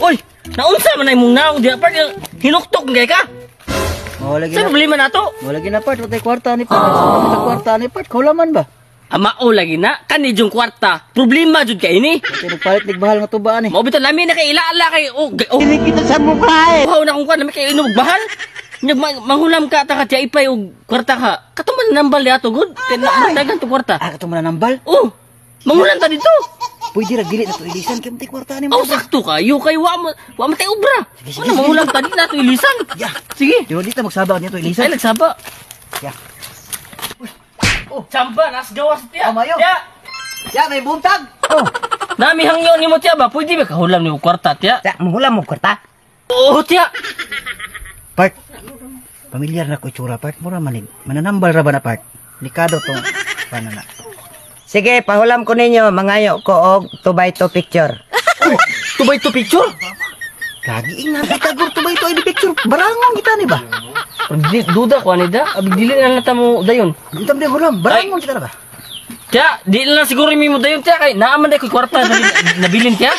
Uy, naunsa man ay mong naong di apart hinuktok gay ka. Oh, lagi Sa na. problema nato? Wala gina part, watay kwarta ni part. Sa kwarta ni part, kaulaman ba? Amao lagi na kani jung kwarta. Problema jud kay ini. Kaya nagpalit nagbahal nga tubaan eh. Mao bitaw lami na kay ilaala kay Hindi kita sa mukha eh. Wow na kung kan kay inog bahal. Nyag manghulam ka ta ka ipay og kwarta ka. Katuman nambal yato good. Kay nagdagan to kwarta. Ah, ito mo na nambal. Oh, manghulam ta dito. Pwede ra dili na to ilisan kay matay kwarta ni mo. Oh, sakto kayo kay wa mo tay obra. Ano manghulam ta dito nato ilisan. Ya. Sige. Di dito magsabak nito Ay ilisan. nagsaba. Ya. Oh, chamba nas gawas tiya. Oh, mayo. Tiya. Ya, may buntag. Oh. Nami hangyo nimo tiya ba? Pwede ba kahulam nimo kwarta tiya? Ya, manghulam mo kwarta. Oo tiya. Part. Pamilyar na ko itsura part. Mura manig. Mananambal ra ba na part? Likado to. Paano na? Sige, pahulam ko ninyo, mangayo ko og 2x2 picture. Oh, tubay to picture. Lagi ing nakitagor to ba ito ay picture. Barangong kita ni ba? Duda ko anida. Abig dili na nata mo dayon. Dito mo hulam. Barangong kita na ba? Tiya, di na siguro mi mo dayon tiya kay naaman day ko kwarta sa nabilin tiya.